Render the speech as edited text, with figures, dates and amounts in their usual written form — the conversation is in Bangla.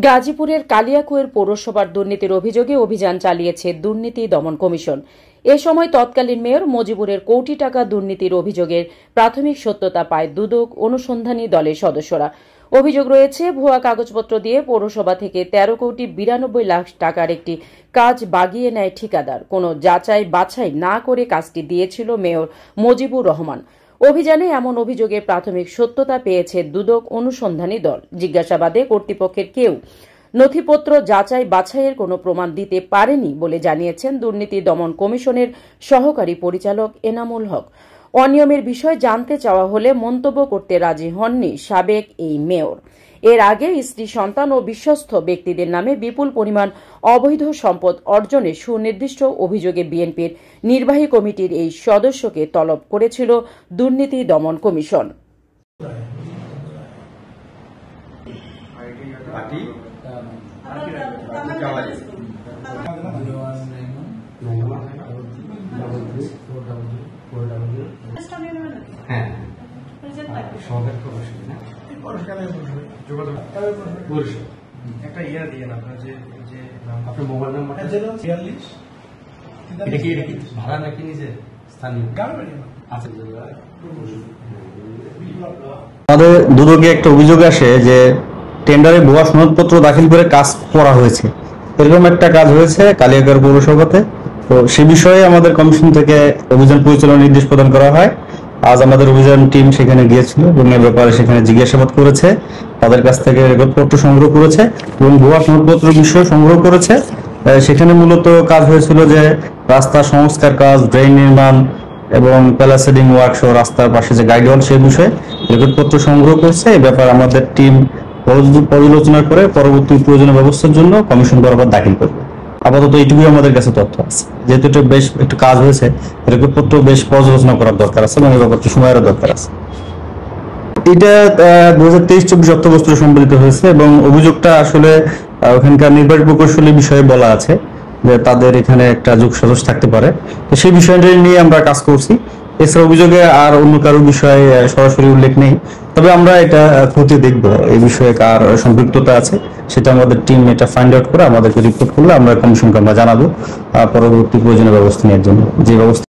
গাজীপুরের কালিয়াকৈর পৌরসভার দুর্নীতির অভিযোগে অভিযান চালিয়েছে দুর্নীতি দমন কমিশন। এ সময় তৎকালীন মেয়র মজিবুরের কোটি টাকা দুর্নীতির অভিযোগের প্রাথমিক সত্যতা পায় দুদক অনুসন্ধানী দলের সদস্যরা। অভিযোগ রয়েছে, ভুয়া কাগজপত্র দিয়ে পৌরসভা থেকে 13 কোটি 92 লাখ টাকার একটি কাজ বাগিয়ে নেয় ঠিকাদার। কোনো যাচাই বাছাই না করে কাজটি দিয়েছিল মেয়র মজিবুর রহমান। অভিযানে এমন অভিযোগের প্রাথমিক সত্যতা পেয়েছে দুদক অনুসন্ধানী দল। জিজ্ঞাসাবাদে কর্তৃপক্ষের কেউ নথিপত্র যাচাই বাছাইয়ের কোনো প্রমাণ দিতে পারেনি বলে জানিয়েছেন দুর্নীতি দমন কমিশনের সহকারী পরিচালক এনামুল হক। অনিয়মের বিষয় জানতে চাওয়া হলে মন্তব্য করতে রাজি হননি সাবেক এই মেয়র। এর আগে স্ত্রী, সন্তান ও বিশ্বস্ত ব্যক্তিদের নামে বিপুল পরিমাণ অবৈধ সম্পদ অর্জনের সুনির্দিষ্ট অভিযোগে বিএনপির নির্বাহী কমিটির এই সদস্যকে তলব করেছিল দুর্নীতি দমন কমিশন। একটা ইয়া দিয়ে না আপনার যে আপনার মোবাইল নাম্বারটা 42 এটা কি ভাড়া নাকি নিজে স্থানীয় আচ্ছা। আমাদের দুদকে একটা অভিযোগ আসে যে টেন্ডারে ভুয়া সনদপত্র দাখিল করে কাজ করা হয়েছে, এরকম একটা কাজ হয়েছে কালিয়াকৈর পৌরসভাতে। তো সে বিষয়ে আমাদের কমিশন থেকে অভিযান পরিচালনার নির্দেশ প্রদান করা হয়। আজ আমাদের অভিযান টিম সেখানে গিয়েছিল এবং এ ব্যাপারে সেখানে জিজ্ঞাসাবাদ করেছে, তাদের কাছ থেকে রেকর্ডপত্র সংগ্রহ করেছে এবং ভুয়া সনদপত্র বিষয় সংগ্রহ করেছে। সেখানে মূলত কাজ হয়েছিল যে রাস্তা সংস্কার কাজ, ড্রেন নির্মাণ এবং প্যালাসেডিং ওয়ার্ক সহ রাস্তার পাশে যে গাইডওয়াল সেই বিষয়ে রেকর্ডপত্র সংগ্রহ করেছে। এই ব্যাপারে আমাদের টিম পর্যালোচনা করে পরবর্তী প্রয়োজনীয় ব্যবস্থার জন্য কমিশন বরাবর দাখিল করবে। আপাতত এইটুকুই আমাদের কাছে তথ্য আছে। যেহেতু এটা বেশ একটু কাজ হয়েছে, রেকর্ডপত্র বেশ পর্যালোচনা করার দরকার আছে এবং এই ব্যাপারটা সময়ের দরকার আছে। এটা 2023-24 অর্থবছরে সম্মিলিত হয়েছে এবং অভিযোগটা আসলে ওখানকার নির্বাহী প্রকৌশলী বিষয়ে বলা আছে যে তাদের এখানে একটা যোগসাজশ থাকতে পারে। তো সেই বিষয়টা নিয়ে আমরা কাজ করছি। এছাড়া অভিযোগে আর অন্য কারো বিষয়ে সরাসরি উল্লেখ নেই, তবে আমরা এটা খতিয়ে দেখব এই বিষয়ে কার সম্পৃক্ততা আছে সেটা আমাদের টিম এটা ফাইন্ড আউট করে আমাদেরকে রিপোর্ট করলে আমরা কমিশনকে আমরা জানাবো পরবর্তী প্রয়োজনীয় ব্যবস্থা নেওয়ার জন্য যে ব্যবস্থা